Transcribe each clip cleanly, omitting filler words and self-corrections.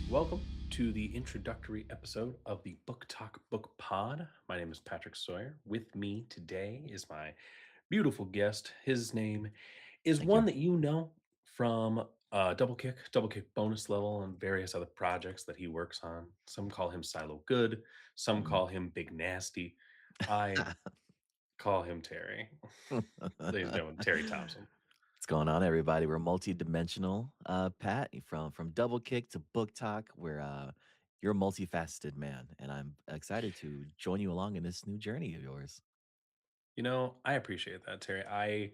Welcome to the introductory episode of the Book Talk Book Pod. My name is Patrick Sawyer. With me today is my beautiful guest. His name is Thank you. one that you know from Double Kick bonus level, and various other projects that he works on. Some call him Silo Good, some Mhm. call him Big Nasty. I call him Terry. Ladies and gentlemen, Terry Thompson. What's going on, everybody? We're multi-dimensional, Pat, from double kick to book talk. You're a multifaceted man, and I'm excited to join you along in this new journey of yours. I appreciate that, Terry. I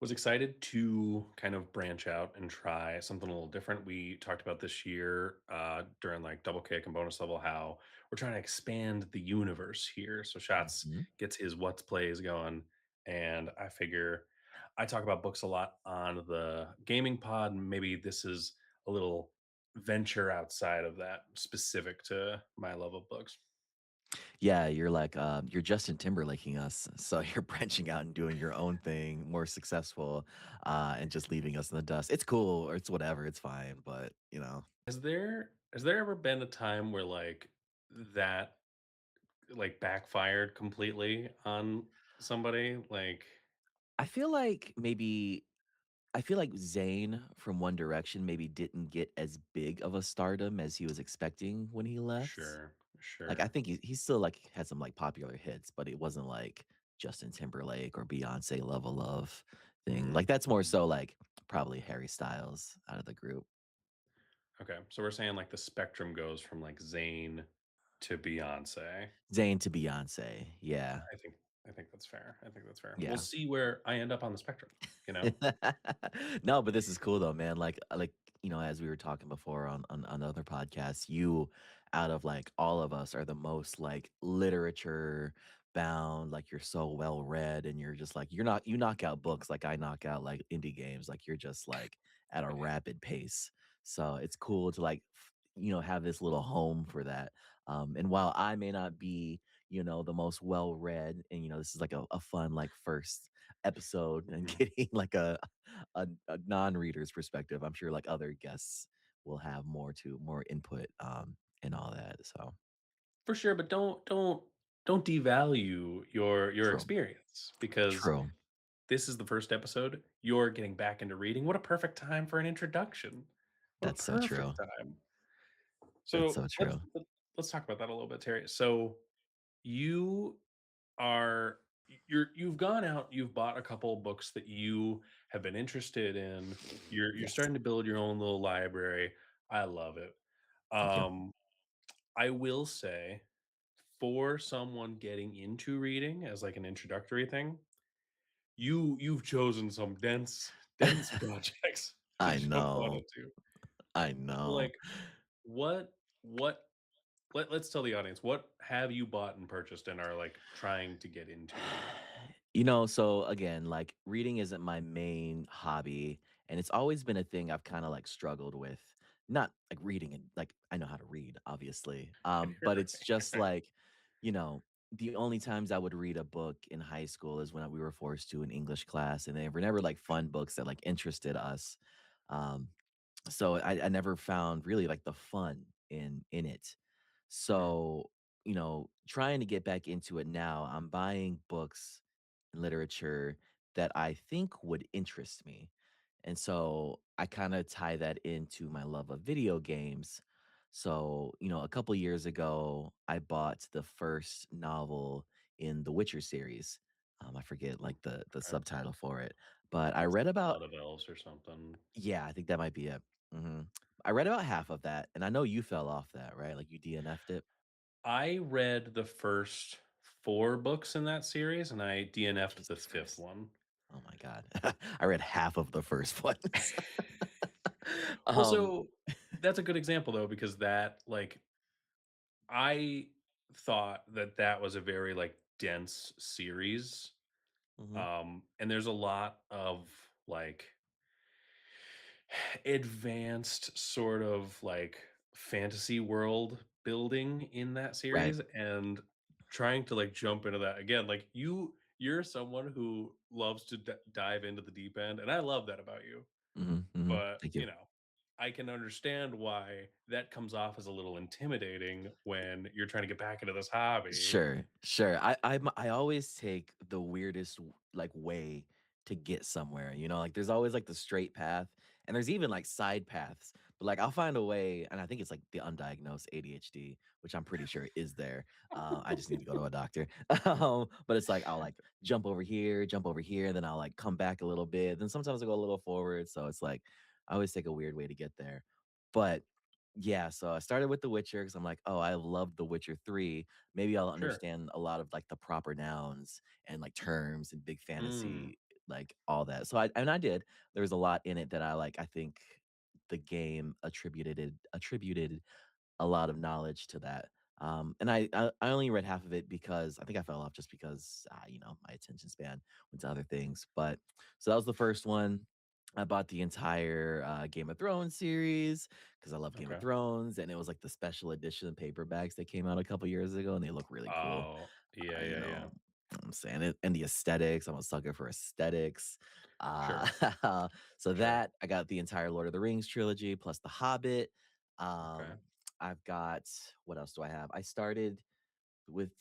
was excited to kind of branch out and try something a little different. We talked about this year during like double kick and bonus level how we're trying to expand the universe here. So Shots Mhm. gets his what's plays going, and I figure I talk about books a lot on the gaming pod, and maybe this is a little venture outside of that, specific to my love of books. Yeah, you're Justin Timberlaking us, so you're branching out and doing your own thing, more successful, and just leaving us in the dust. It's cool, or it's whatever, it's fine, but Has there ever been a time where that backfired completely on somebody? I feel like maybe I feel like Zayn from One Direction maybe didn't get as big of a stardom as he was expecting when he left. Sure, Like, I sure. think he still, like, had some, like, popular hits, but it wasn't like Justin Timberlake or Beyonce level of thing. Mhm, Like, that's more mhm. so, like, probably Harry Styles out of the group. Okay, so we're saying, the spectrum goes from, Zayn to Beyoncé. Zayn to Beyonce, yeah, I think I think that's fair. I think that's fair. We'll yeah. see where I end up on the spectrum, you know? No, but this is cool though, man. As we were talking before on other podcasts, you out of like all of us are the most like literature bound. Like you're so well read, and you're just like you knock out books like I knock out like indie games. Like you're just like at a rapid pace. So it's cool to have this little home for that. And while I may not be the most well read, and this is like a fun like first episode and Mhm. getting like a non-reader's perspective. I'm sure like other guests will have more input and all that. So For sure, but don't devalue your true. experience, because True. this is the first episode. You're getting back into reading. What a perfect time for an introduction. What a That's so true. perfect time. That's So so let's true. let's talk about that a little bit, Terry. So you are you've gone out, you've bought a couple books that you have been interested in. You're Yes. starting to build your own little library. I love it. Thank you. Um, I will say, for someone getting into reading as like an introductory thing, you've chosen some dense projects to I jump on know. into. I So know. what let's tell the audience, what have you bought and purchased and are trying to get into reading? So again, like reading isn't my main hobby, and it's always been a thing I've kind of like struggled with. Not like reading and like I know how to read, obviously. But it's just like, you know, the only times I would read a book in high school is when we were forced to in English class, and they were never like fun books that like interested us. Um, so I never found really like the fun in it. Mhm. So, trying to get back into it now, I'm buying books and literature that I think would interest me. And so I kind of tie that into my love of video games. So, a couple years ago, I bought the first novel in the Witcher series. I forget Mm, like the okay. subtitle for it, but I It's read about. Blood of Elves or something. Yeah, I think that might be it. Mhm. I read about half of that, and I know you fell off that, right? Like, you DNF'd it? I read the first 4 books in that series, and I DNF'd the Jesus 5th Christ. one. Oh my god. I read half of the first ones. Well, Um, so that's a good example though, because I thought that that was a very, dense series, mhm, and there's a lot of, like, advanced sort of, fantasy world building in that right. series, and trying to, jump into that again, you're someone who loves to dive into the deep end, and I love that about you, Mhm, mhm. but, Thank you. I can understand why that comes off as a little intimidating when you're trying to get back into this hobby. Sure, sure. I always take the weirdest like way to get somewhere. You know, like there's always like the straight path, and there's even like side paths. But like I'll find a way, and I think it's like the undiagnosed ADHD, which I'm pretty sure is there. I just need to go to a doctor. But it's like I'll like jump over here, then I'll like come back a little bit. Then sometimes I go a little forward. So it's like I always take a weird way to get there. But yeah, so I started with The Witcher because I'm like, oh, I love The Witcher 3. Maybe I'll Sure. understand a lot of like the proper nouns and like terms and big Mm, fantasy, like all that. So I did. There was a lot in it that I think the game attributed a lot of knowledge to that. And I only read half of it because I think I fell off just because my attention span went to other things. But so that was the first one. I bought the entire Game of Thrones series because I love Game of okay. Thrones, and it was like the special edition paperbacks that came out a couple years ago, and they look really cool. Oh, yeah, You yeah, know, yeah. I'm saying it, and the aesthetics. I'm a sucker for aesthetics. Uh, Sure, so sure. that I got the entire Lord of the Rings trilogy plus The Hobbit. Okay. Um, I've got what else do I have? I started with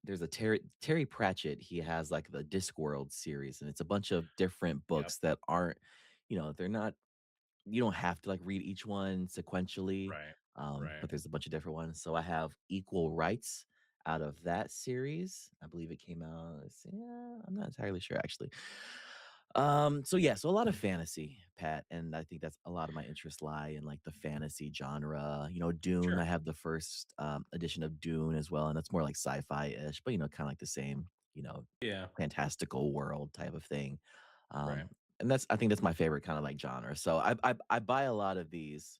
there's a Terry Pratchett. He has like the Discworld series, and it's a bunch of different Yep. books that aren't, they're not you don't have to like read each one sequentially, Right. but Right. there's a bunch of different ones. So I have Equal Rights out of that series. I believe it came out. Yeah, I'm not entirely sure actually. So yeah, so a lot of fantasy, Pat, and I think that's a lot of my interests lie in like the fantasy genre. Dune. I Sure. have the first edition of Dune as well, and that's more like sci-fi-ish, but kind of like the same, you know, Yeah. fantastical world type of thing. Right. And I think that's my favorite kind of like genre. So I buy a lot of these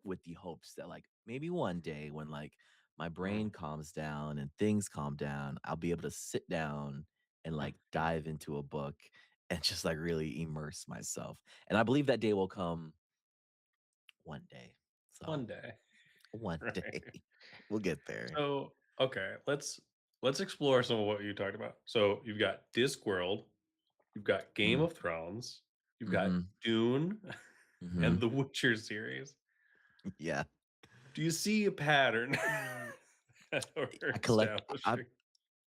with the hopes that like maybe one day when like my brain Mm. calms down and things calm down, I'll be able to sit down and like dive into a book and just like really immerse myself. And I believe that day will come one day. So One day. one day Right. we'll get there. So, okay, let's explore some of what you talked about. So, you've got Discworld, you've got Game Mm, of Thrones, you've got mhm, Dune, and mhm. the Witcher series. Yeah. Do you see a pattern that we're I collect establishing?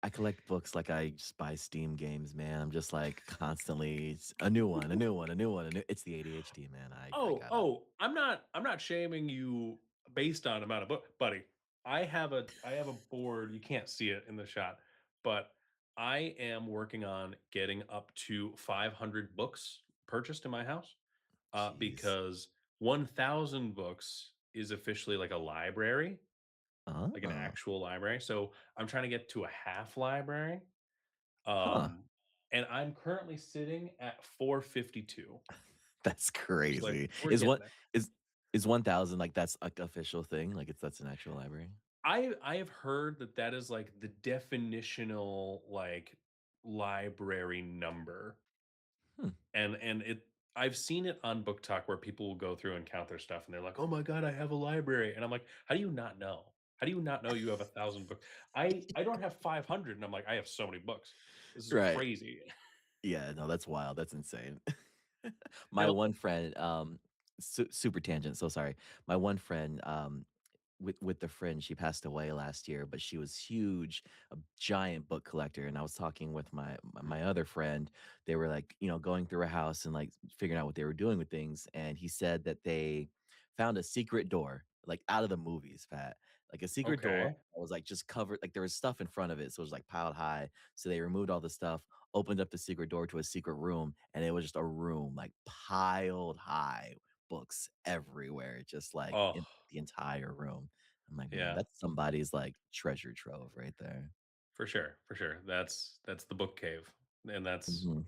I collect books like I just buy Steam games, man. I'm just like constantly a new one, a new one, a new one, it's the ADHD, man. I Oh, gotta oh, I'm not shaming you based on amount of book, buddy. I have a board. You can't see it in the shot, but I am working on getting up to 500 books purchased in my house, jeez. because 1,000 books is officially like a library, like an Oh, actual library. So I'm trying to get to a half library, huh. um, and I'm currently sitting at 452. That's Just like crazy. we're Is getting what there. is 1,000 like that's like official thing? Like that's an actual library? I have heard that that is, like, the definitional, like, library number, Hmm. and it I've seen it on Book Talk where people will go through and count their stuff, and they're like, "Oh my god, I have a library," and I'm like, "How do you not know? How do you not know you have 1,000 books?" I don't have 500, and I'm like, "I have so many books. This is Right. crazy." Yeah, no, that's wild. That's insane. My Now one friend, super tangent, so sorry. My one friend, with the friend, she passed away last year, but she was huge, a giant book collector. And I was talking with my other friend. They were like, going through a house and like figuring out what they were doing with things. And he said that they found a secret door, like out of the movies, Pat. Like a secret door okay. that was like just covered, like there was stuff in front of it. So it was like piled high. So they removed all the stuff, opened up the secret door to a secret room, and it was just a room like piled high, books everywhere, just like Oh, in the entire room. I'm like, man, yeah, that's somebody's like treasure trove right there. for sure, for sure. That's the book cave, and that's Mhm.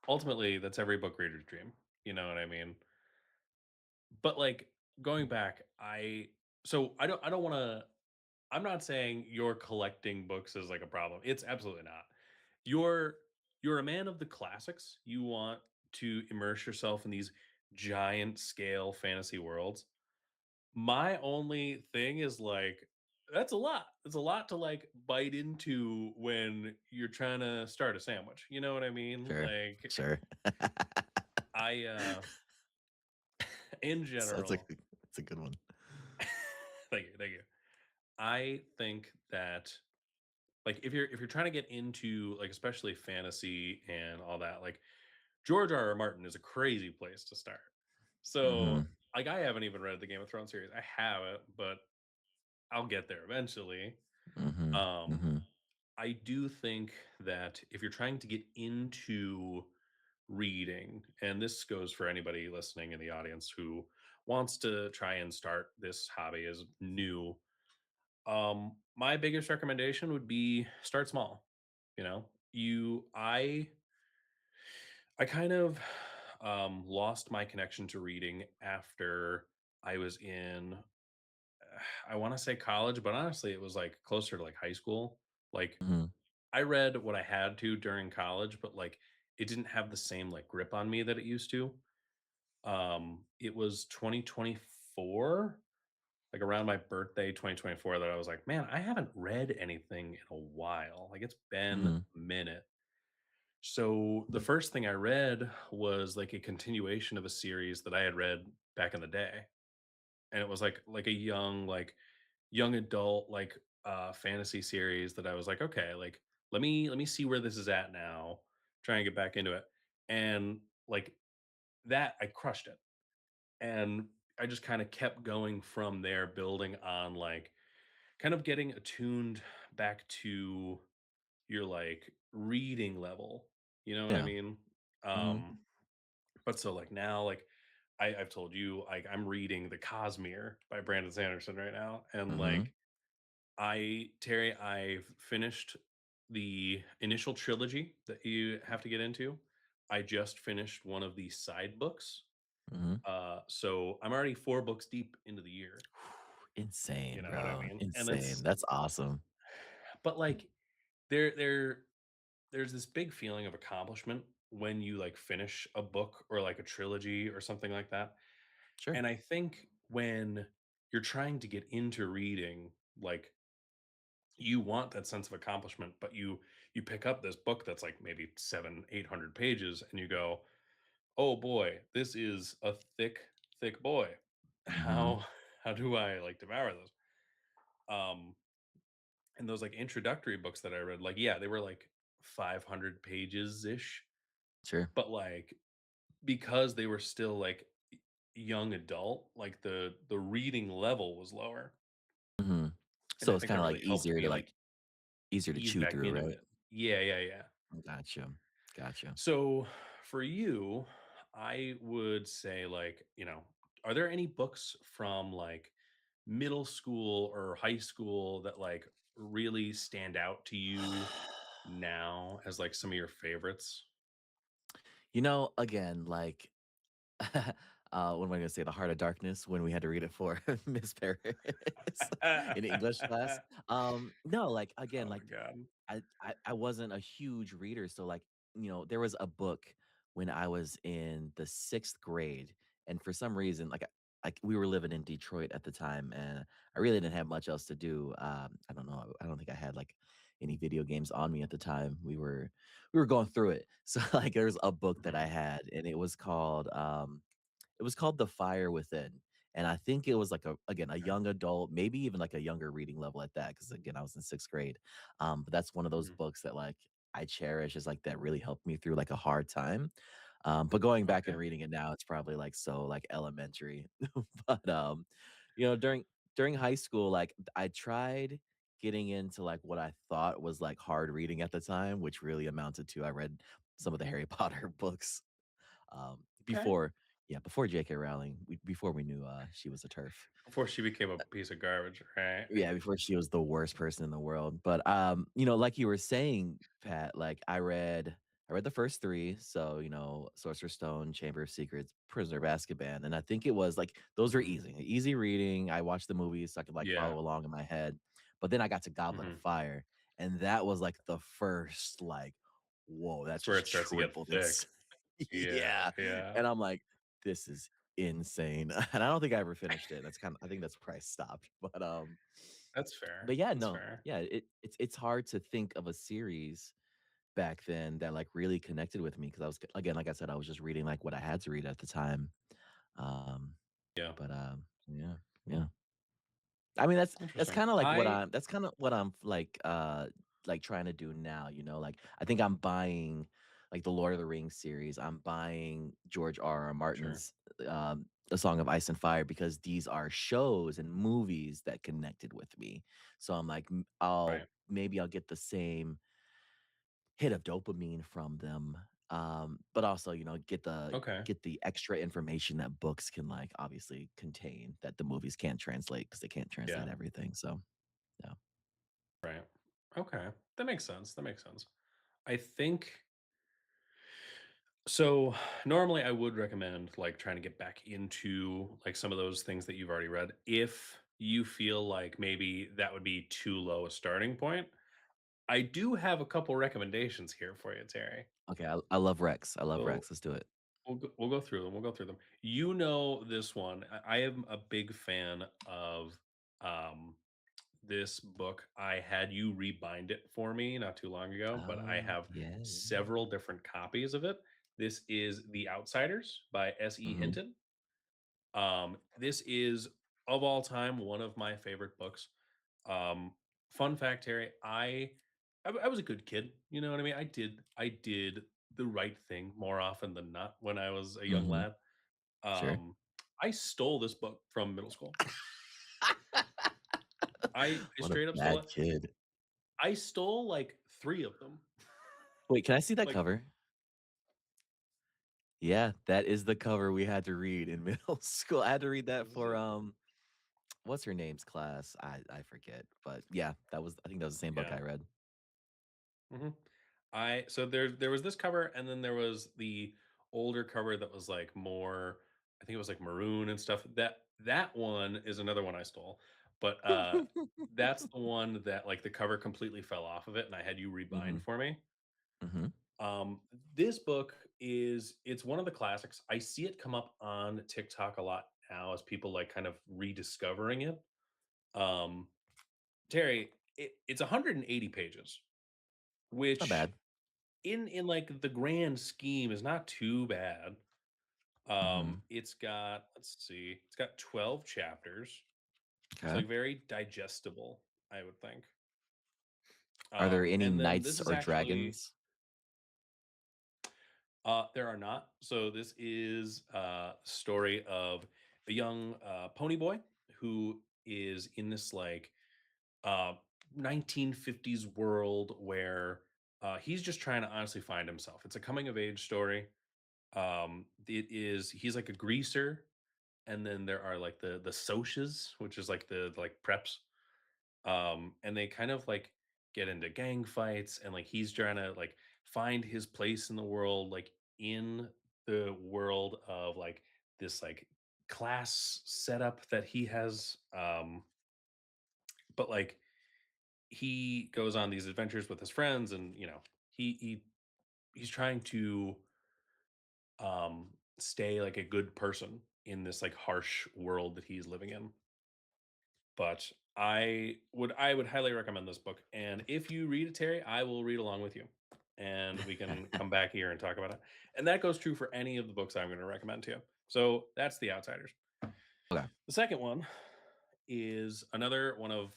ultimately, that's every book reader's dream, you know what I mean? But, like, going back, I don't wanna I'm not saying your collecting books is, like, a problem. It's absolutely not. You're you're a man of the classics. You want to immerse yourself in these giant scale fantasy worlds. My only thing is, like, that's a lot. It's a lot to, like, bite into when you're trying to start a sandwich, you know what I mean? Sure, Like, sure. I, In So general, it's a good one. thank you, thank you. I think that like if you're trying to get into like especially fantasy and all that, like George R. R. Martin is a crazy place to start. So Mhm, like I haven't even read the Game of Thrones series. I have it, but I'll get there eventually. mhm, Um, mhm, I do think that if you're trying to get into reading, and this goes for anybody listening in the audience who wants to try and start this hobby as new, my biggest recommendation would be start small. You know, I kind of lost my connection to reading after I was in I want to say college, but honestly, it was like closer to like high school. Like mhm, I read what I had to during college, but like it didn't have the same like grip on me that it used to. It was 2024, like around my birthday, 2024, that I was like, man, I haven't read anything in a while. Like it's been a mhm. minute. So the first thing I read was like a continuation of a series that I had read back in the day. And it was like a young adult fantasy series that I was like, okay, like let me see where this is at now, try and get back into it. And like that I crushed it. And I just kind of kept going from there, building on like kind of getting attuned back to your like reading level. You know what I Yeah. mean? Mhm, Um, but so like now, like I've told you, like I'm reading The Cosmere by Brandon Sanderson right now. And mhm, like Terry, I've finished the initial trilogy that you have to get into. I just finished one of the side books. mhm. So I'm already 4 books deep into the year, you Insane, know what I bro, mean? And insane. it's That's awesome. but like there there there's this big feeling of accomplishment when you like finish a book or like a trilogy or something like that. Sure. And I think when you're trying to get into reading, like you want that sense of accomplishment, but you pick up this book that's like maybe 700, 800 pages and you go, oh boy, this is a thick boy. Mhm. How do I like devour this? Um and those like introductory books that I read, like, yeah, they were like 500 pages ish, Sure. but like because they were still like young adult, like the reading level was lower. Mhm. And So I it's think that kinda, like, really helped me like easier to ease chew back through, into right? it. Yeah, yeah, yeah. Gotcha. Gotcha. So for you, I would say like, are there any books from like middle school or high school that like really stand out to you now as like some of your favorites? You know, again, like, what am I gonna say? The Heart of Darkness when we had to read it for Miss Paris in English class. No, like, again, Oh my like, god. I wasn't a huge reader, so, like, there was a book when I was in the 6th grade, and for some reason, like, we were living in Detroit at the time, and I really didn't have much else to do. I don't know, I don't think I had, like, any video games on me at the time. We were going through it. So, like, there's a book that I Mhm. had, and it was called The Fire Within, and I think it was like a Okay. young adult, maybe even like a younger reading level at that. Because again, I was in 6th grade. But that's one of those Mhm. books that, like, I cherish, is like, that really helped me through, like, a hard time. But going back and Okay. reading it now, it's probably, like, so, like, elementary. But, during high school, like, I tried getting into, like, what I thought was, like, hard reading at the time, which really amounted to, I read some of the Harry Potter books. Okay. Before J.K. Rowling, before we knew, she was a turf. Before she became a piece of garbage, right? Yeah, before she was the worst person in the world. But, like you were saying, Pat, like, I read the first 3, so, Sorcerer's Stone, Chamber of Secrets, Prisoner of Azkaban, and I think it was, like, those were Mhm. easy reading. I watched the movies so I could, like, Yeah. follow along in my head. But then I got to Goblet of Mhm. Fire, and that was, like, the first, like, "Whoa, that That's where it just starts to get tripled thick. ins." Yeah, Yeah, yeah. and I'm like, "This is insane." And I don't think I ever finished it. I think that's where I stopped. That's fair. But yeah, That's no. fair. Yeah, it's hard to think of a series back then that, like, really connected with me, because I was again, like I said, I was just reading, like, what I had to read at the time. Um Yeah. But, yeah, yeah. I mean, that's Interesting. kinda like what I'm like, trying to do now, you know? Like, I think I'm buying, like, the Lord of the Rings series. I'm buying George R. R. Sure. Martin's, A Song of Ice and Fire because these are shows and movies that connected with me. So I'm like, Right. I'll get the same hit of dopamine from them, but also, Okay. get the extra information that books can, like, obviously contain that the movies can't translate because they can't Yeah. translate everything, so, yeah. Right. Okay. That makes sense. That makes sense. I think so. Normally, I would recommend like trying to get back into like some of those things that you've already read. If you feel like maybe that would be too low a starting point, I do have a couple recommendations here for you, Terry. Okay, I love Rex, I love So Rex, let's do it. we'll go through them. We'll go through them. You know this one. I am a big fan of um, this book. I had you rebind it for me not too long ago, but I Oh, have yeah, yeah. several different copies of it. This is The Outsiders by S.E. Mhm, Hinton. This is of all time one of my favorite books. Fun fact, Terry, I was a good kid. You know what I mean? I did the right thing more often than not when I was a young mhm, lad. sure. Um, I stole this book from middle school. I What a straight up stole bad it. kid. I stole like 3 of them. Wait, can I see that Like, cover? Yeah, that is the cover we had to read in middle school. I had to read that this is for, it. what's her name's class? I forget, but yeah, I think that was the same book Yeah. I read. Mhm. I so there was this cover, and then there was the older cover that was, like, more I think it was, like, maroon and stuff. That one is another one I stole, but, that's the one that, like, the cover completely fell off of it, and I had you rebind Mhm, for me. mhm. This book it's one of the classics. I see it come up on TikTok a lot now as people, like, kind of rediscovering it. Um, Terry, it's 180 pages, It's not which bad. in like the grand scheme is not too bad. Mhm. It's got let's see, it's got 12 chapters. So Okay. like very digestible, I would think. Are there any And then this knights is or actually dragons? there are not. So this is story of a young pony boy who is in this like uh 1950s world where he's just trying to honestly find himself. It's a coming of age story. He's like a greaser, and then there are like the socias, which is like the like preps. And they kind of like get into gang fights, and like he's trying to like find his place in the world, like in the world of like this like class setup that he has. But like he goes on these adventures with his friends, and he's trying to stay like a good person in this like harsh world that he's living in. But I would highly recommend this book. And if you read it, Terry, I will read along with you. And we can come back here and talk about it. And that goes true for any of the books I'm going to recommend to you. So that's The Outsiders. Okay. The second one is another one of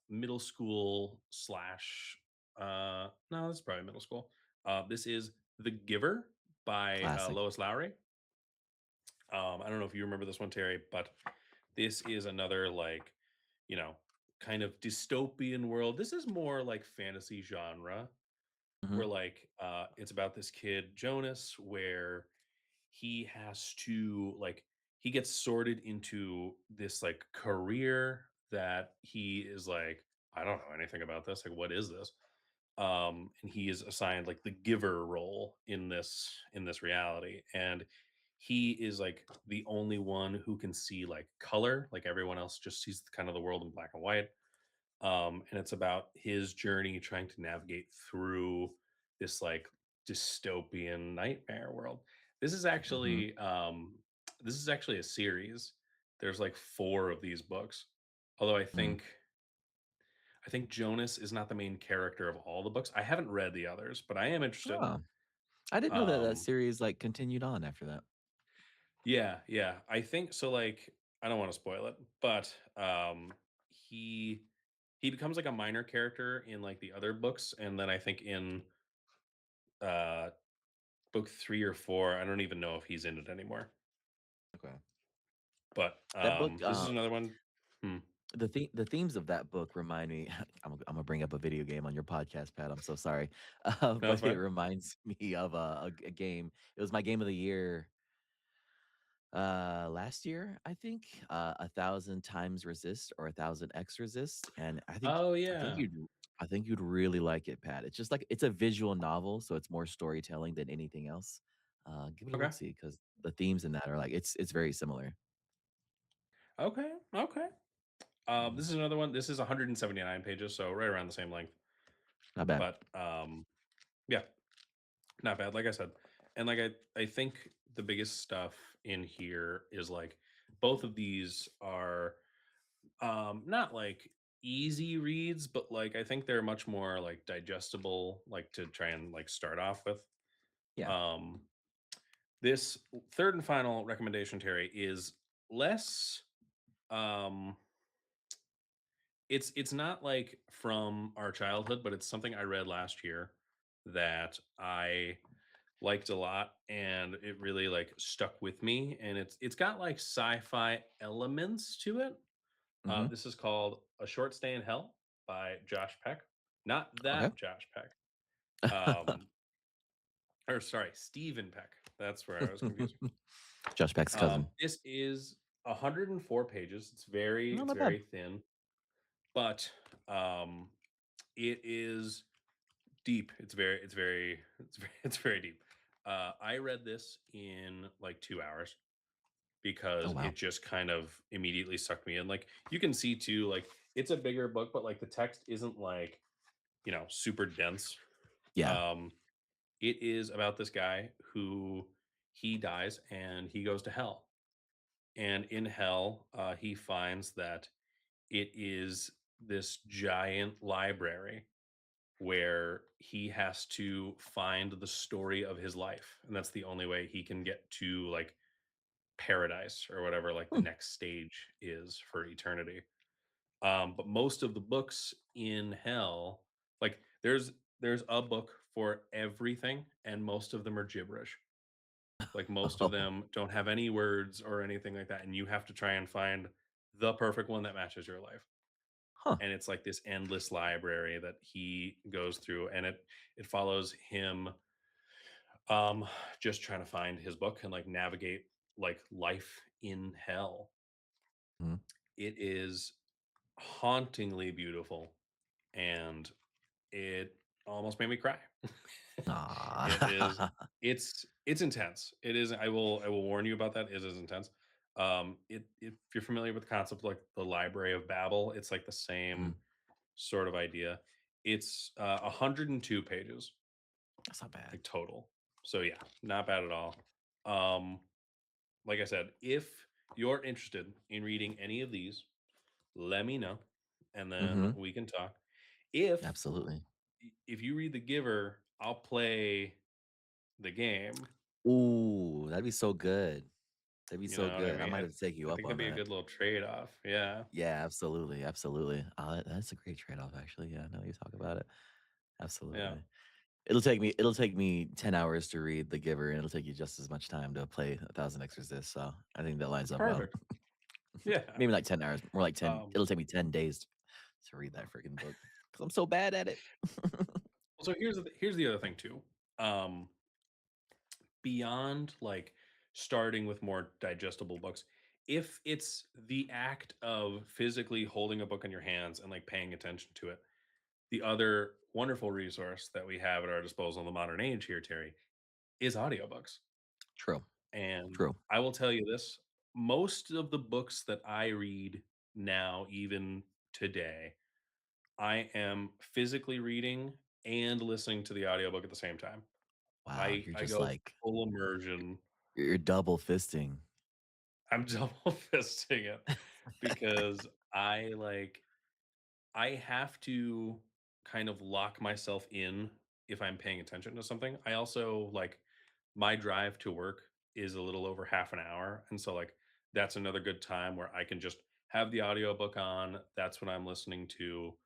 middle school slash no, this is probably middle school. This is The Giver by Classic. Lois Lowry. I don't know if you remember this one, Terry, but this is another like, you know, kind of dystopian world. This is more like fantasy genre where Mhm. like it's about this kid Jonas where he has to like he gets sorted into this like career that he is like I don't know anything about this. Like what is this? And he is assigned like the giver role in this reality, and he is like the only one who can see like color, like everyone else just sees kind of the world in black and white. And it's about his journey trying to navigate through this like dystopian nightmare world. This is Mhm. actually this is actually a series. There's like 4 of these books, although Mhm. I think Jonas is not the main character of all the books. I haven't read the others, but I am interested. Oh, I didn't know that that Um, series, like, continued on after that. Yeah, yeah. I think so, like, I don't wanna spoil it, but, he he becomes, like, a minor character in, like, the other books, and then I think in, uh, book 3 or 4, I don't even know if he's in it anymore. Okay. But, That book, this is another one. Hmm. the themes of that book remind me. I'm gonna bring up a video game on your podcast, Pat. I'm so sorry, No, it's but it fine. reminds me of a game. It was my game of the year last year, I think. A thousand times resist or a thousand x resist, and Oh, I think yeah. you'd really like it, Pat. It's just like it's a visual novel, so it's more storytelling than anything else. Give it a Okay. look see because the themes in that are like it's very similar. Okay, okay. Mhm. This is another one. This is 179 pages, so right around the same length. Not bad. But, yeah, not bad, like I said. And, like, I think the biggest stuff in here is, like, both of these are, not, like, easy reads, but, like, I think they're much more, like, digestible, like, to try and, like, start off with. Yeah. Um, this 3rd and final recommendation, Terry, is less, um it's not, like, from our childhood, but it's something I read last year that I liked a lot, and it really, like, stuck with me, and it's got, like, sci-fi elements to it. Hmm. This is called A Short Stay in Hell by Josh Peck. Not Okay. that Josh Peck. Um, or sorry, Stephen Peck. That's where I was confusing. Josh Peck's cousin. This is 104 pages. No, It's not bad. very thin, but, um, it is deep. It's very deep. I read this in like 2 hours Oh because wow. it just kind of immediately sucked me in. Like, you can see too, like, it's a bigger book, but, like, the text isn't, like, super dense. Yeah. Um, it is about this guy who he dies and he goes to hell. And in hell, he finds that it is this giant library where he has to find the story of his life, and that's the only way he can get to, like, paradise or whatever, like, the Hmm. next stage is for eternity. But most of the books in hell, like, there's a book for everything, and most of them are gibberish. Like, most of Oh, them don't have any words or anything like that, and you have to try and find the perfect one that matches your life. huh. And it's like this endless library that he goes through, and it follows him, um just trying to find his book and, like, navigate, like, life in hell. Mhm. It is hauntingly beautiful, and it almost made me cry. It is Aw. it's intense. It is. I will warn you about that. It is intense. If you're familiar with the concept, like the Library of Babel, it's like the same Mhm. sort of idea. It's 102 pages, That's not bad. like, total. So yeah, not bad at all. Um, like I said, if you're interested in reading any of these, let me know, and then Mhm. we can talk. If Absolutely. if you read The Giver, I'll play the game. Ooh, that'd be so good. That'd be You so know what I good. I mean? might have to take you I up think that'd on be a that. good little trade-off. Yeah. Yeah, absolutely, absolutely. That's a great trade-off, actually. Yeah, now that you talk about it. Yeah. Absolutely. It'll take me 10 hours to read The Giver, and it'll take you just as much time to play 1,000 Exorcists, so I think that lines up well. Perfect. Yeah. Maybe like 10 hours, more like 10 Um, it'll take me 10 days to read that freaking book because 'cause I'm so bad at it. so here's the other thing too. Um, Beyond, like, starting with more digestible books, if it's the act of physically holding a book in your hands and, like, paying attention to it, the other wonderful resource that we have at our disposal in the modern age here, Terry, is audiobooks. True, And true. I will tell you this, most of the books that I read now, even today, I am physically reading and listening to the audiobook at the same time. Wow, I you're I just go like full immersion. you're double fisting. I'm double fisting it because I have to kind of lock myself in if I'm paying attention to something. I also, like, my drive to work. is a little over half an hour, and so, like, that's another good time where I can just have the audiobook on, that's what I'm listening to,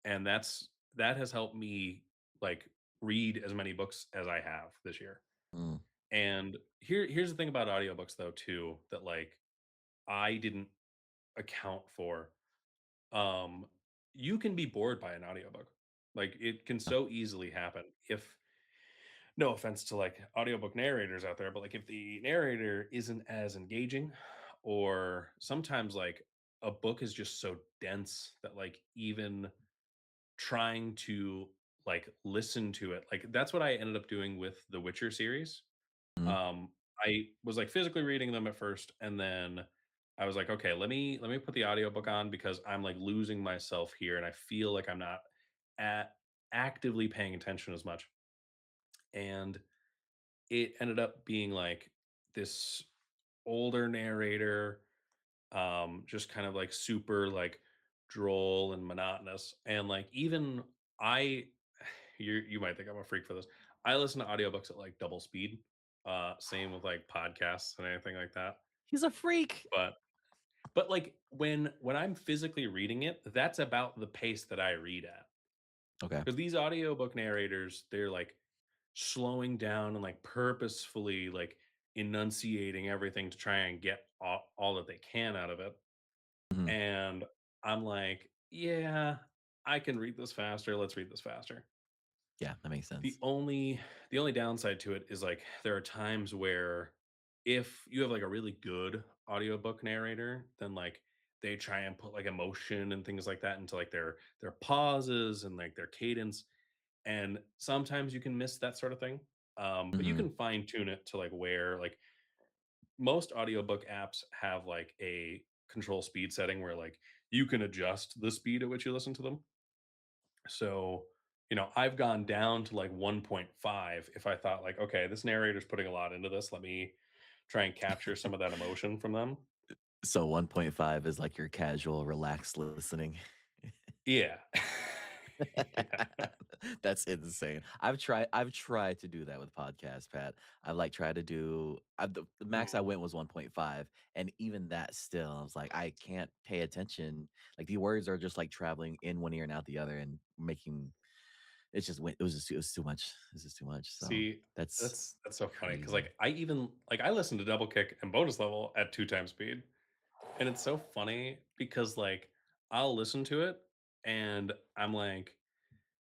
and that has helped me, like, read as many books as I have this year. Mm, And here's the thing about audiobooks though too, that, like, I didn't account for. Um, you can be bored by an audiobook. Like, it can uh, so easily happen if no offense to, like, audiobook narrators out there, but, like, if the narrator isn't as engaging, or sometimes, like, a book is just so dense that, like, even trying to, like, listen to it, like, that's what I ended up doing with the Witcher series. mhm. I was, like, physically reading them at first, and then I was like, "Okay, let me put the audiobook on because I'm, like, losing myself here, and I feel like I'm not at actively paying attention as much." And it ended up being, like, this older narrator, just kind of, like, super, like, droll and monotonous, and, like, even I you might think I'm a freak for this. I listen to audiobooks at, like, double speed, same with, like, podcasts and anything like that, He's a freak. but like, when I'm physically reading it, that's about the pace that I read at. Okay. Because these audiobook narrators, they're, like, slowing down and, like, purposefully, like, enunciating everything to try and get all that they can out of it, Mhm. and I'm like, "Yeah, I can read this faster, let's read this faster." Yeah, that makes The sense. only the only downside to it is, like, there are times where if you have, like, a really good audiobook narrator, then, like, they try and put, like, emotion and things like that into, like, their pauses and, like, their cadence, and sometimes you can miss that sort of thing, but you Mhm. can fine tune it to, like, where, like, most audiobook apps have, like, a control speed setting where, like, you can adjust the speed at which you listen to them. So, I've gone down to, like, 1.5 if I thought, like, "Okay, this narrator's putting a lot into this. Let me try and capture some of that emotion from them." So 1.5 is like your casual, relaxed listening. Yeah. Yeah. That's insane. I've tried to do that with podcasts, Pat. I've, like, tried to do the max I Mhm. went was 1.5, and even that still, I was like, "I can't pay attention." Like, the words are just, like, traveling in one ear and out the other and making it's just went it was too much. This is too much, so See, that's that's so funny because, crazy. like, I listen to double kick and bonus level at 2 times speed, and it's so funny because, like, I'll listen to it, and I'm like,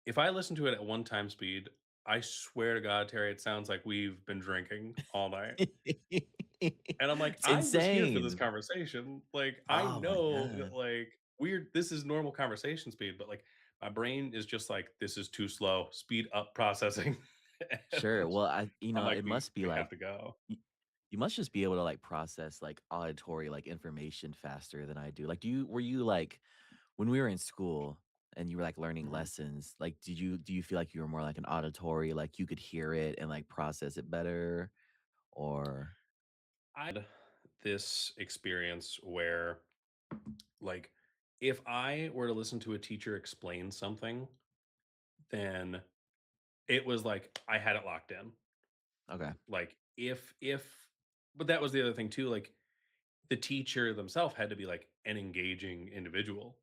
if I listen to it at 1 time speed, I swear to God, Terry, it sounds like we've been drinking all night. And I'm like, It's "I'm just here for this insane. conversation." Like, I Oh my know that, god. like, this is normal conversation speed, but, like, my brain is just like, "This is too slow. Speed up processing." Sure, And well, I'm like, it "We must be we have like to go." y you must just be able to, like, process, like, auditory, like, information faster than I do. Like, were you, like when we were in school and you were, like, learning Mhm. lessons, like, do you feel like you were more like an auditory, like, you could hear it and, like, process it better? Or I had this experience where, like, if I were to listen to a teacher explain something, then it was like I had it locked in. okay, Like, if but that was the other thing too, like, the teacher themselves had to be, like, an engaging individual,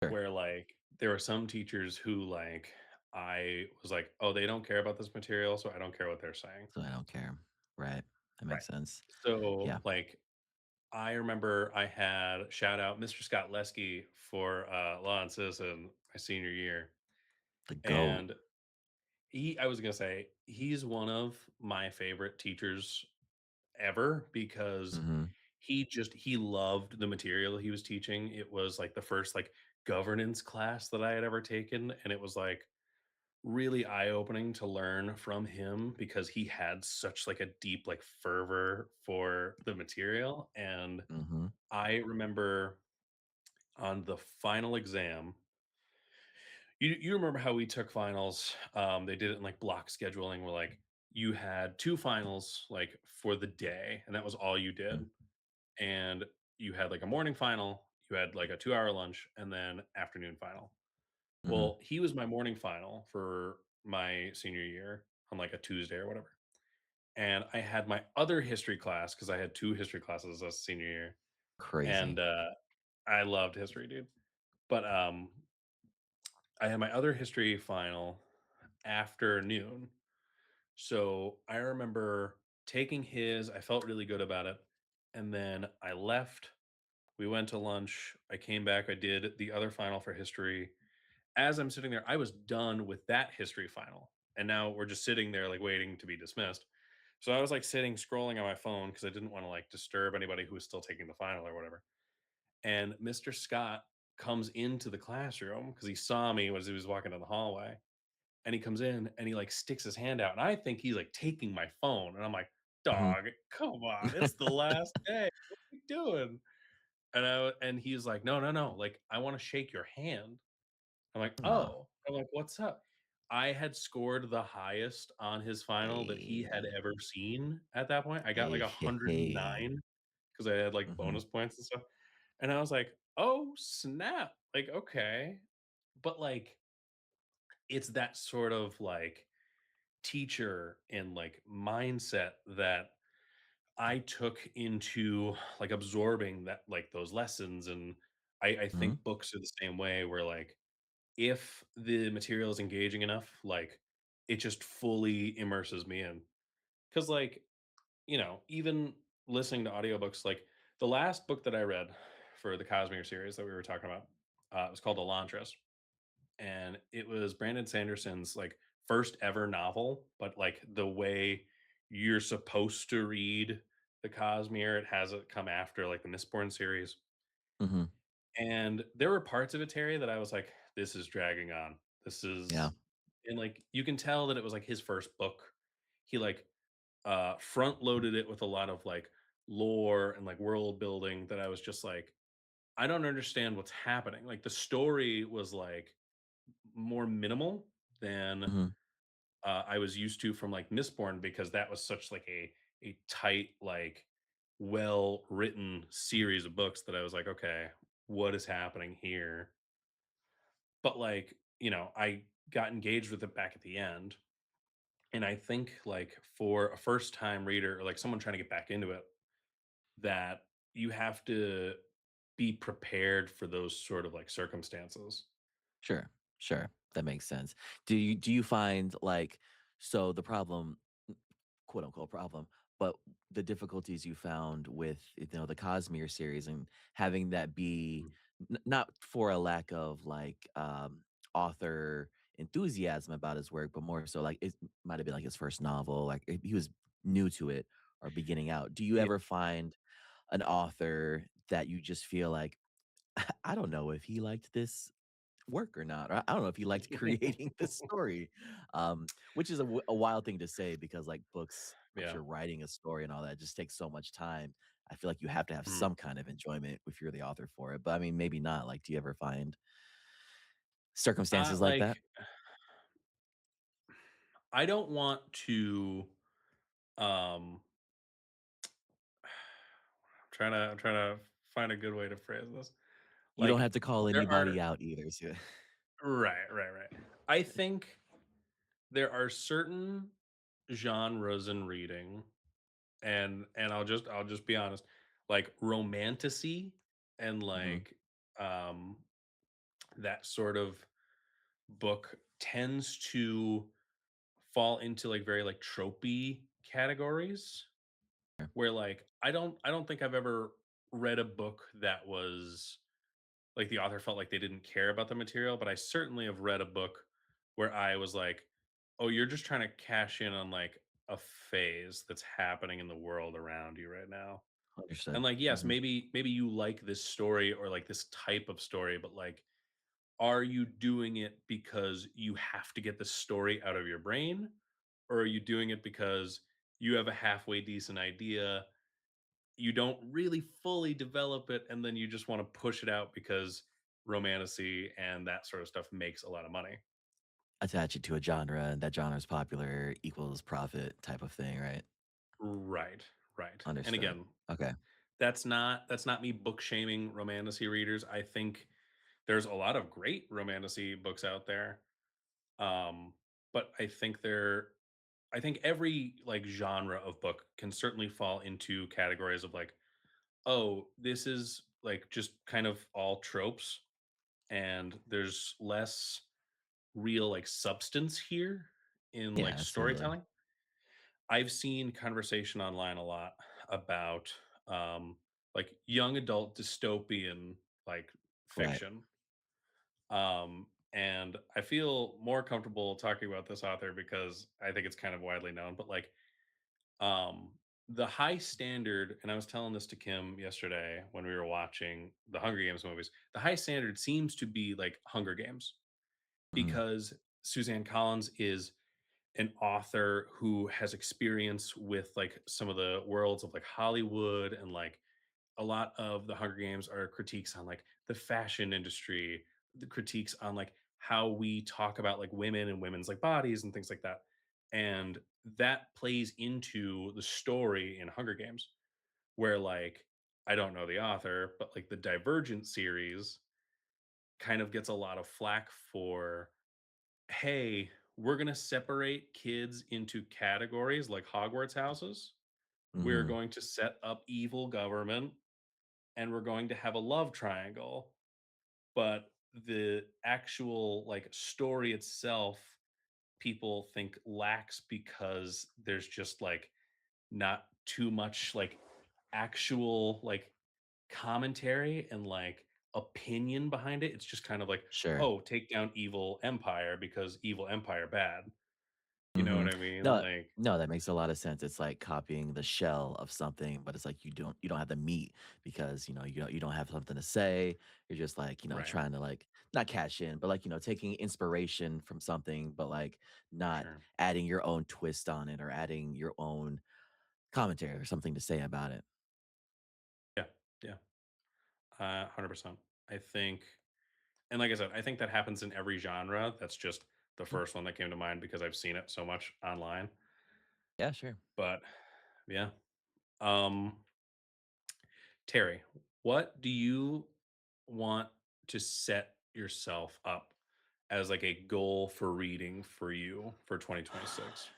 sure. where, like, there were some teachers who, like, I was like, "Oh, they don't care about this material, so I don't care what they're saying." So I don't care. Right. That Right. makes sense. So, Yeah, like, I remember I had shout out Mr. Scott Lesky for, Law and Citizen my senior year, the GOAT. and I was gonna say, he's one of my favorite teachers ever because Mhm, he loved the material he was teaching. It was, like, the first, like, governance class that I had ever taken, and it was, like, really eye-opening to learn from him because he had such, like, a deep, like, fervor for the material, and mhm, I remember on the final exam, you remember how we took finals, they did it in, like, block scheduling where, like, you had 2 finals, like, for the day, and that was all you mm, did. And you had, like, a morning final, you had, like, a 2-hour lunch, and then afternoon final. mhm, Well, he was my morning final for my senior year on, like, a Tuesday or whatever, and I had my other history class because I had 2 history classes as senior year, and, Crazy. I loved history, dude. But, I had my other history final after noon. So I remember taking his, I felt really good about it. And then I left. We went to lunch. I came back. I did the other final for history. As I'm sitting there, I was done with that history final. And now we're just sitting there, like waiting to be dismissed. So I was like sitting scrolling on my phone because I didn't want to like disturb anybody who was still taking the final or whatever. And Mr. Scott comes into the classroom because he saw me as he was walking down the hallway, and he comes in and he like sticks his hand out and I think he's like taking my phone and I'm like, Mhm. "Dog, come on. It's the last day. What are you doing?" And he's like, "No, no, no. Like I want to shake your hand." I'm like, Aw. "Oh." I'm like, "What's up?" I had scored the highest on his final that he had Hey. ever seen at that point. I got like Hey, hey, hey. 109 because I had like Mhm, bonus points and stuff. And I was like, "Oh, snap." Like, okay. But like it's that sort of like teacher and like mindset that I took into like absorbing that like those lessons. And I mhm. think books are the same way where like if the material is engaging enough, like it just fully immerses me in. Cause like, even listening to audiobooks, like the last book that I read for the Cosmere series that we were talking about, it was called Elantris, and it was Brandon Sanderson's like first ever novel, but like the way you're supposed to read the Cosmere, it has it come after like the Mistborn series. Mhm. And there were parts of it, Terry, that I was like, this is dragging on. This Yeah. is, and like you can tell that it was like his first book. He like front loaded it with a lot of like lore and like world building that I was just like, I don't understand what's happening. Like the story was like more minimal than Mhm. I was used to from like Mistborn because that was such like a tight, like well written series of books that I was like, okay, what is happening here? But like, I got engaged with it back at the end. And I think like for a first time reader or like someone trying to get back into it, that you have to be prepared for those sort of like circumstances. Sure, sure, that makes sense. Do you find, like, so the problem, quote unquote problem, but the difficulties you found with, the Cosmere series and having that be Mm. not for a lack of like author enthusiasm about his work, but more so like it might have been like his first novel, like he was new to it or beginning out. Do you Yeah. ever find an author that you just feel like, I don't know if he liked this work or not. Or I don't know if he liked creating this story, which is a wild thing to say because like books, I'm Yeah. sure writing a story and all that just takes so much time. I feel like you have to have Mhm. some kind of enjoyment if you're the author for it. But I mean, maybe not. Like, do you ever find circumstances like that? Like I don't want to um I'm trying to find a good way to phrase this. You don't Like have to call there are anybody out either. So right, right, right. I think there are certain genres in reading, and I'll just be honest, like romantasy and Mhm. like um that sort of book tends to fall into like very like tropey categories where like I don't think I've ever read a book that was like the author felt like they didn't care about the material, but I certainly have read a book where I was like, "Oh, you're just trying to cash in on like a phase that's happening in the world around you right now." And Understood. like, yes, Mhm. maybe you like this story or like this type of story, but like are you doing it because you have to get the story out of your brain? Or are you doing it because you have a halfway decent idea? You don't really fully develop it, and then you just want to push it out because romantasy and that sort of stuff makes a lot of money. Attach it to a genre, and that genre is popular equals profit type of thing, right? Right, right. And Understood. again, Okay. that's not me book shaming romantasy readers. I think there's a lot of great romantasy books out there. Um, but I think they're I think every like genre of book can certainly fall into categories of like, oh, this is like just kind of all tropes and there's less real like substance here in Yeah, like absolutely. storytelling. I've seen conversation online a lot about like young adult dystopian like Right. fiction. And I feel more comfortable talking about this author because I think it's kind of widely known, but like um the high standard, and I was telling this to Kim yesterday when we were watching the Hunger Games movies. The high standard seems to be like Hunger Games Mhm. because Suzanne Collins is an author who has experience with like some of the worlds of like Hollywood, and like a lot of the Hunger Games are critiques on like the fashion industry, the critiques on like how we talk about like women and women's like bodies and things like that. And that plays into the story in Hunger Games, where like I don't know the author, but like the Divergent series kind of gets a lot of flack for, hey, we're going to separate kids into categories like Hogwarts houses. We're Mhm. going to set up evil government and we're going to have a love triangle. But the actual like story itself, people think lacks because there's just like not too much like actual like commentary and like opinion behind it. It's just kind of like, Sure. oh, take down evil empire because evil empire bad. You know what Mhm. I mean? No, Like, no, that makes a lot of sense. It's like copying the shell of something, but it's like you don't have the meat because, you don't have something to say. You're just like, right. trying to like not cash in, but like, taking inspiration from something, but like not Sure. adding your own twist on it or adding your own commentary or something to say about it. Yeah. Yeah. 100%. I think, and like I said, I think that happens in every genre. That's just the Mm. first one that came to mind because I've seen it so much online. Yeah, sure. But yeah. Um, Terry, what do you want to set yourself up as like a goal for reading for you for 2026?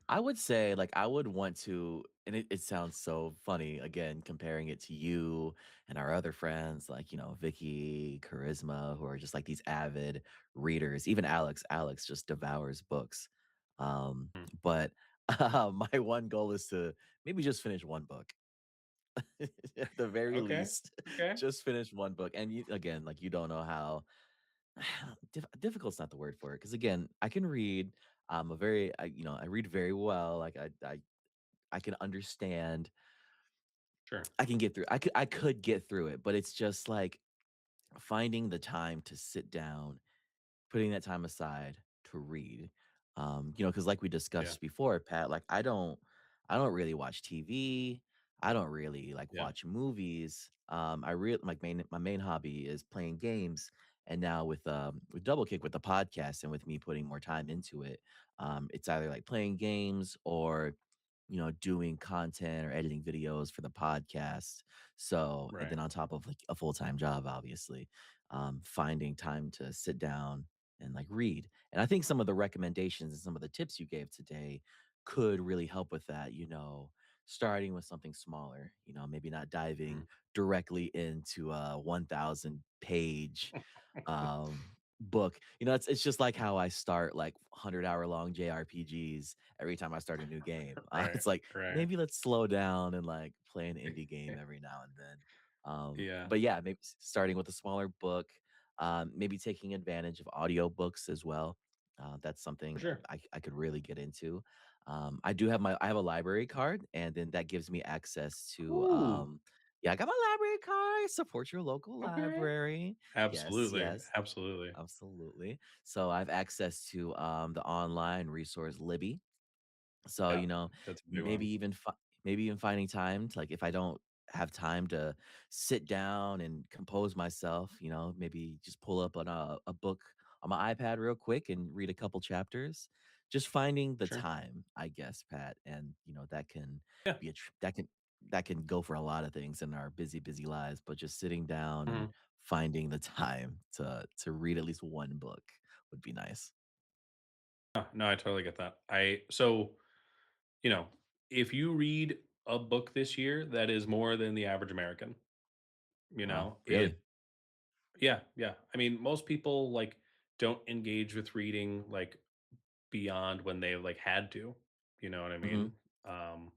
I would say, like, I would want to, and it sounds so funny, again, comparing it to you and our other friends, like, Vicky, Charisma, who are just like these avid readers. Even Alex, Alex just devours books. Mm. But my one goal is to maybe just finish one book. At the very Okay. least, Okay. just finish one book. And you, again, like, you don't know how difficult's not the word for it. Cause again, I can read. I read very well. Like I can understand. Sure. I can get through. I could get through it, but it's just like finding the time to sit down, putting that time aside to read. Because like we Yeah. discussed before, Pat, like I don't really watch TV. I don't really like Yeah. watch movies. I really like my main hobby is playing games. And now with Double Kick with the podcast and with me putting more time into it, it's either like playing games or doing content or editing videos for the podcast. So, and Right. then on top of like a full-time job, obviously, finding time to sit down and like read. And I think some of the recommendations and some of the tips you gave today could really help with that, starting with something smaller, maybe not Mhm. diving directly into a 1,000 page book. It's just like how I start like 100-hour long JRPGs every time I start a new game. Right. It's like Right. maybe let's slow down and like play an indie game every now and then. Yeah. But yeah, maybe starting with a smaller book, maybe taking advantage of audiobooks as well. That's For something sure. I could really get into. I have a library card, and then that gives me access to Ooh. yeah, I got my library card. Support your local Okay. library. Yes, Absolutely. yes. Absolutely. Absolutely. So I have access to the online resource Libby. So, Yeah. That's a big maybe one. even maybe even finding time to like if I don't have time to sit down and compose myself, maybe just pull up on a book on my iPad real quick and read a couple chapters. Just finding the Sure. time, I guess, Pat, and that can Yeah. be that can go for a lot of things in our busy, busy lives, but just sitting down and Mhm. finding the time to read at least one book would be nice. No, I totally get that. You know, if you read a book this year that is more than the average American, Wow, really? it yeah, yeah. I mean, most people like don't engage with reading like beyond when they like had to, you know what I Mhm. mean? Um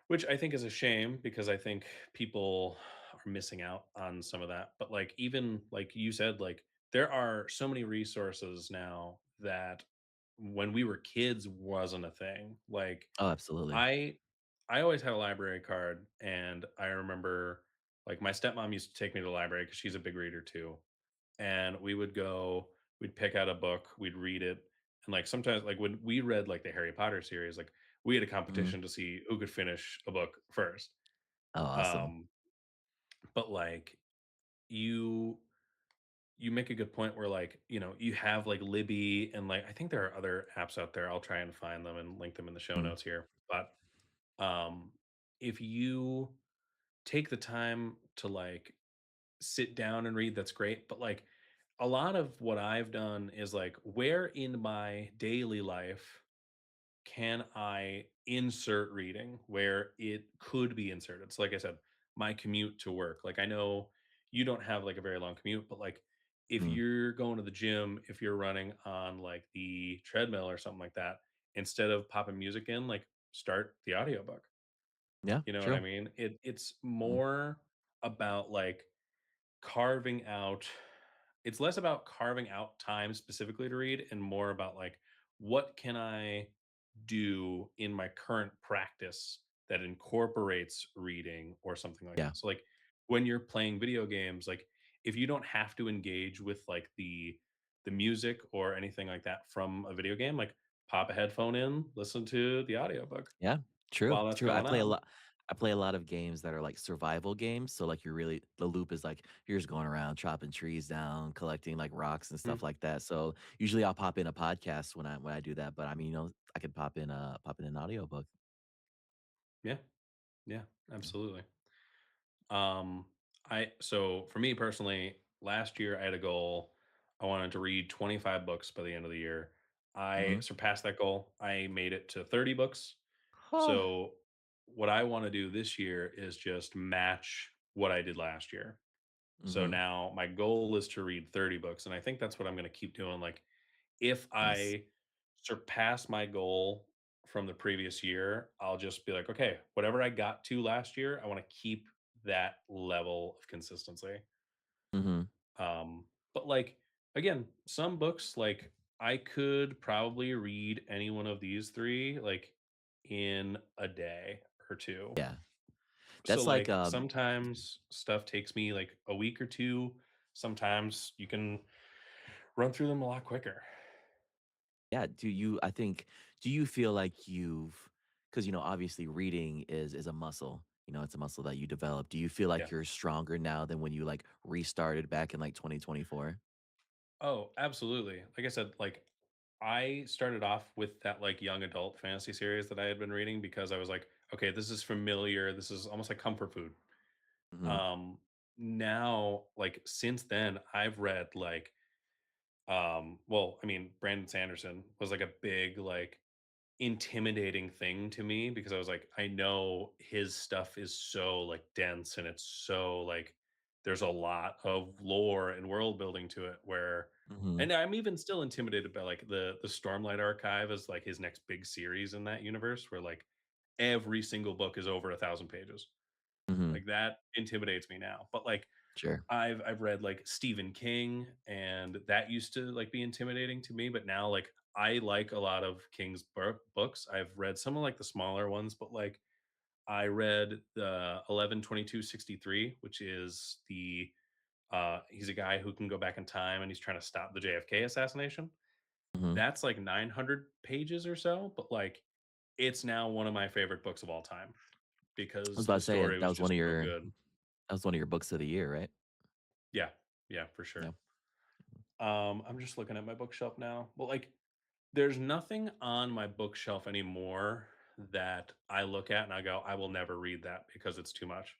which I think is a shame because I think people are missing out on some of that. But like even like you said, like there are so many resources now that when we were kids wasn't a thing. Like Oh, absolutely. I I always had a library card and I remember like my stepmom used to take me to the library because she's a big reader too. And we would go, we'd pick out a book, we'd read it. And like sometimes like when we read like the Harry Potter series, like we had a Mhm. competition to see who could finish a book first. Oh, awesome. Um, but like you you make a good point where like, you have like Libby and like I think there are other apps out there. I'll try and find them and link them in the show Mhm. notes here. But um if you take the time to like sit down and read, that's great. But like a lot of what I've done is like, where in my daily life can I insert reading where it could be inserted? So, like I said, my commute to work. Like, I know you don't have like a very long commute, but like if Mhm. you're going to the gym, if you're running on like the treadmill or something like that, instead of popping music in, like start the audiobook. Yeah, You know what I true. mean? It's Mhm. more about like carving out it's less about carving out time specifically to read and more about like what can I do in my current practice that incorporates reading or something like Yeah. that. So like when you're playing video games, like if you don't have to engage with like the music or anything like that from a video game, like pop a headphone in, listen to the audiobook Yeah, true, while that's true. going on. I play a lot of games that are like survival games, so, like, you're really the loop is, like, you're just going around chopping trees down, collecting, like, rocks and stuff Mhm. like that, so, usually I'll pop in a podcast when I do that, but, I mean, I could pop in an audiobook. Yeah. Yeah. Yeah. Absolutely. So for me personally, last year I had a goal. I wanted to read 25 books by the end of the year. I Mhm. surpassed that goal. I made it to 30 books. Huh. So what I want to do this year is just match what I did last year. So Mhm. now my goal is to read 30 books and I think that's what I'm going to keep doing. Like if Nice. I surpass my goal from the previous year, I'll just be like, okay, whatever I got to last year, I want to keep that level of consistency. Mhm. But like again, some books like I could probably read any one of these three like in a day or two. Yeah. So That's like, like sometimes stuff takes me like a week or two. Sometimes you can run through them a lot quicker. yeah, do you feel like because obviously reading is a muscle, it's a muscle that you develop. Do you feel Yeah. like you're stronger now than when you, like, restarted back in, like, 2024? Oh, absolutely. Like I said, like I started off with that like young adult fantasy series that I had been reading because I was like, okay, this is familiar. This is almost like comfort food. Mhm. Um Now like since then I've read like well, I mean, Brandon Sanderson was like a big like intimidating thing to me because I was like, I know his stuff is so like dense and it's so like there's a lot of lore and world building to it where Mhm. and I'm even still intimidated by like the Stormlight Archive is like his next big series in that universe where like every single book is over 1,000 pages. Mhm. Like that intimidates me now. But like Sure. I've read like Stephen King, and that used to like be intimidating to me, but now like I like a lot of King's books. I've read some of like the smaller ones, but like I read the 11/22/63, which is the he's a guy who can go back in time and he's trying to stop the JFK assassination. Mhm. That's like 900 pages or so, but like it's now one of my favorite books of all time I was because about the to say story was just so good. that was one of your books of the year, right? Yeah, yeah, for Yeah. sure. I'm just looking at my bookshelf now. Well, like, there's nothing on my bookshelf anymore that I look at and I go, I will never read that because it's too much.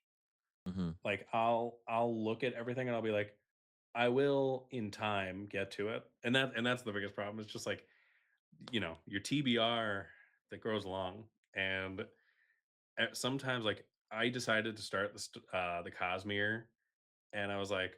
Mhm. Like, I'll look at everything and I'll be like, I will in time get to it, and that's the biggest problem. It's just like your TBR that grows along. And sometimes, like, I decided to start the Cosmere, and I was like,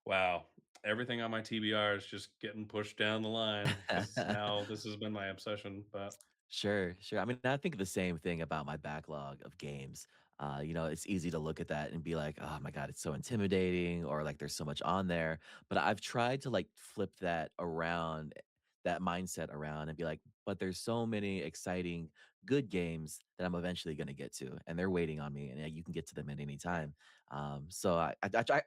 wow, everything on my TBR is just getting pushed down the line because now this has been my obsession. But Sure, sure. I mean, I think the same thing about my backlog of games. It's easy to look at that and be like, "Oh my god, it's so intimidating," or like, "There's so much on there." But I've tried to like flip that around, that mindset around, and be like, "But there's so many exciting, good games that I'm eventually going to get to, and they're waiting on me, and you can get to them at any time." So I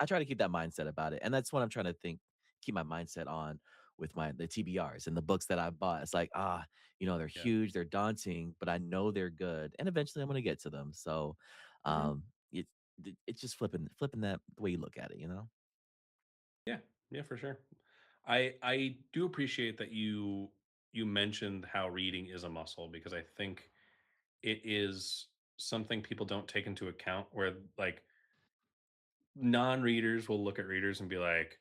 try to keep that mindset about it, and that's what I'm trying to keep my mindset on with the TBRs and the books that I bought. It's like, they're yeah. huge, they're daunting, but I know they're good, and eventually I'm gonna get to them. So, Mhm. um, it it's just flipping that the way you look at it, you know? Yeah, yeah, for sure. I do appreciate that you mentioned how reading is a muscle, because I think it is something people don't take into account, where like non-readers will look at readers and be like,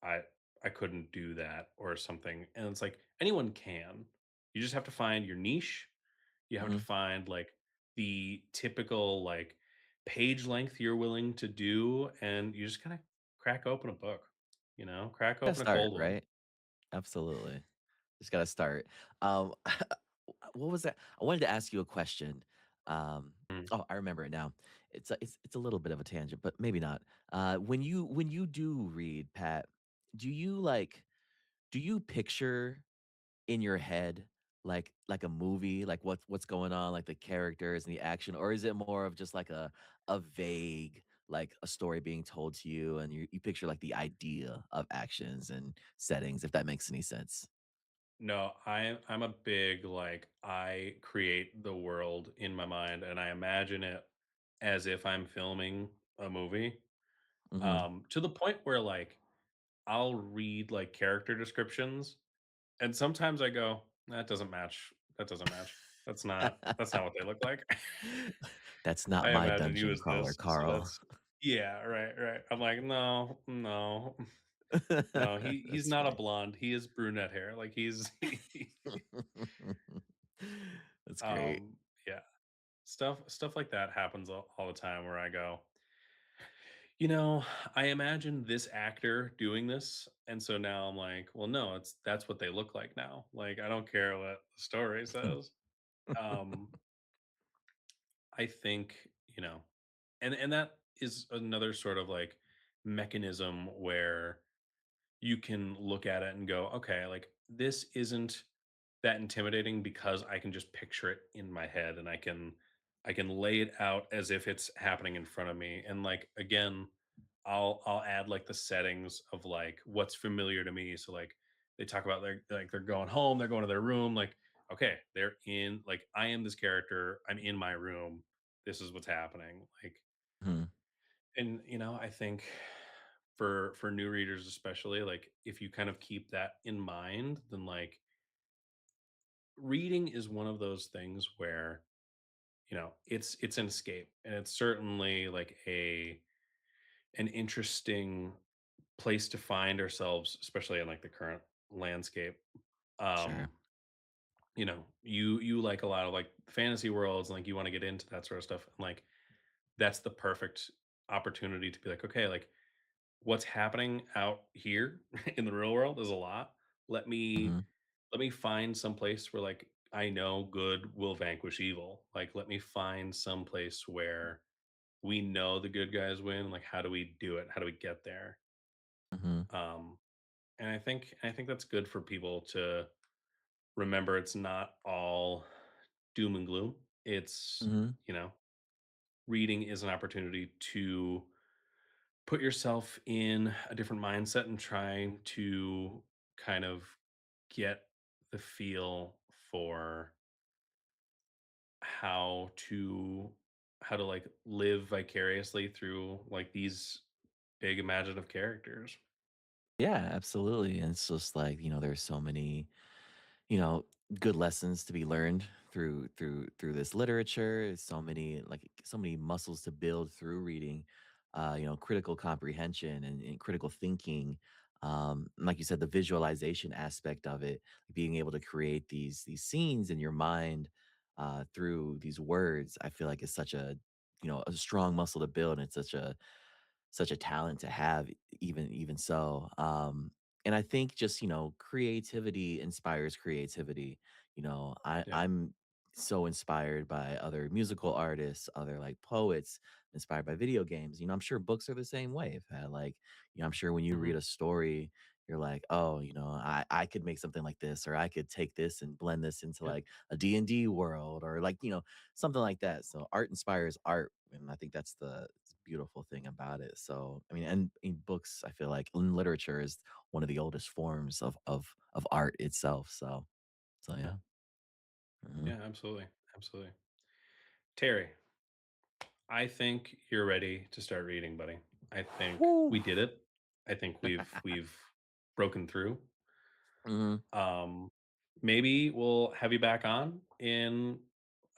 I I couldn't do that or something. And it's like anyone can. You just have to find your niche. You have to Mhm. find like the typical like page length you're willing to do, and you just kind of crack open a book, crack Gotta open a start, cold one. right? Absolutely. Just gotta start. Um, what was that? I wanted to ask you a question. Um, Mm. oh, I remember it now. It's a little bit of a tangent, but maybe not. When you do read, Pat, do you like do you picture in your head, like a movie, like what's going on, like the characters and the action, or is it more of just like a vague, like a story being told to you, and you picture like the idea of actions and settings, if that makes any sense? No, I'm a big, like, I create the world in my mind and I imagine it as if I'm filming a movie. Mhm. To the point where like I'll read like character descriptions, and sometimes I go, that doesn't match. That doesn't match. That's not what they look like. That's not I my imagine you dungeon as crawler, this. So Carl. that's yeah, right, right. I'm like, no, no, no, he's That's not a funny. blonde. He is brunette hair. Like he's That's great. um yeah. Stuff like that happens all the time where I go, I imagine this actor doing this, and so now I'm like, well, no, that's what they look like now. Like, I don't care what the story says. Um, I think, and that is another sort of like mechanism where you can look at it and go, okay, like this isn't that intimidating because I can just picture it in my head, and I can lay it out as if it's happening in front of me. And like again, I'll add like the settings of like what's familiar to me. So like they talk about they're going home, they're going to their room, like okay, they're in like I am this character, I'm in my room. This is what's happening. Like Mhm. and I think for new readers especially, like if you kind of keep that in mind, then like reading is one of those things where it's an escape, and it's certainly like a an interesting place to find ourselves, especially in like the current landscape. Sure. um you like a lot of like fantasy worlds, and like you want to get into that sort of stuff, and like that's the perfect opportunity to be like, okay, like what's happening out here in the real world is a lot. Let me Mhm. let me find some place where like I know good will vanquish evil. Like let me find some place where we know the good guys win. Like how do we do it? How do we get there? Mhm. Um and I think that's good for people to remember. It's not all doom and gloom. It's, Mhm. reading is an opportunity to put yourself in a different mindset and trying to kind of get the feel for how to like live vicariously through like these big imaginative characters. Yeah, absolutely. And it's just like, there's so many, you know, good lessons to be learned through this literature. So many muscles to build through reading. Critical comprehension and critical thinking. And like you said, the visualization aspect of it, being able to create these scenes in your mind through these words, I feel like is such a a strong muscle to build, and it's such a talent to have even so. And I think just creativity inspires creativity. Yeah. I'm so inspired by other musical artists, other like poets, inspired by video games. I'm sure books are the same way. If like I'm sure when you Mhm. read a story, you're like, oh, I could make something like this, or I could take this and blend this into Yeah. like a D&D world, or like something like that. So art inspires art, and I think that's the beautiful thing about it. So, I mean, and in books, I feel like in literature is one of the oldest forms of art itself. So Yeah. yeah. Mhm. Yeah, absolutely. Absolutely. Terry, I think you're ready to start reading, buddy. I think Woo. we did it. I think we've broken through. Mhm. Um, maybe we'll have you back on in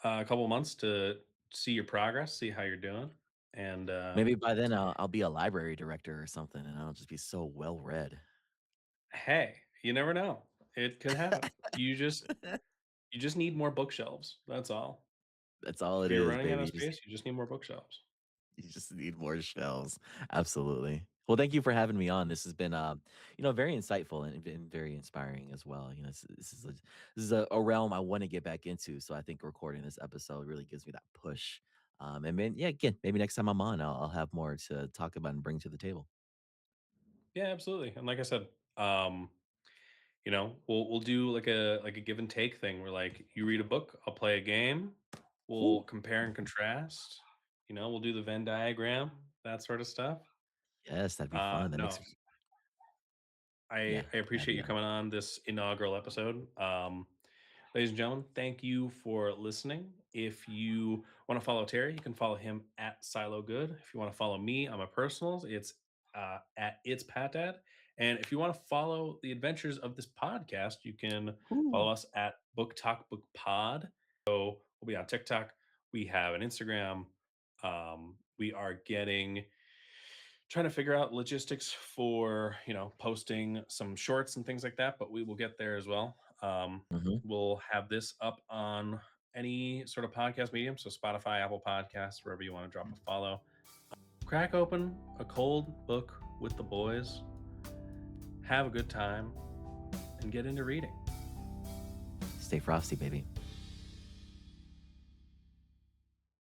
a couple months to see your progress, see how you're doing, and Maybe by then I'll be a library director or something, and I'll just be so well read. hey, you never know. It could happen. You just need more bookshelves. That's all. That's all If it you're is, running out baby. of space, you just need more bookshelves. You just need more shells. Absolutely. Well, thank you for having me on. This has been, very insightful and been very inspiring as well. This is a realm I want to get back into. So I think recording this episode really gives me that push. And then, yeah, again, maybe next time I'm on, I'll have more to talk about and bring to the table. Yeah, absolutely. And like I said, um, we'll do like a give and take thing where like you read a book, I'll play a game, we'll Woo. compare and contrast. We'll do the Venn diagram, that sort of stuff. Yes, that'd be fun. That makes, No, I yeah, I appreciate you yeah. coming on this inaugural episode. Ladies and gentlemen, thank you for listening. If you want to follow Terry, you can follow him at Silo Good. If you want to follow me on my personals, it's at It's Pat Dad. And if you want to follow the adventures of this podcast, you can follow Woo. us at Book Talk Book Pod. So we'll be on TikTok. We have an Instagram. We are getting trying to figure out logistics for posting some shorts and things like that, but we will get there as well. Hmm. We'll have this up on any sort of podcast medium, so Spotify, Apple Podcasts, wherever you want to drop a follow. Crack open a cold book with the boys, have a good time, and get into reading. Stay frosty, baby.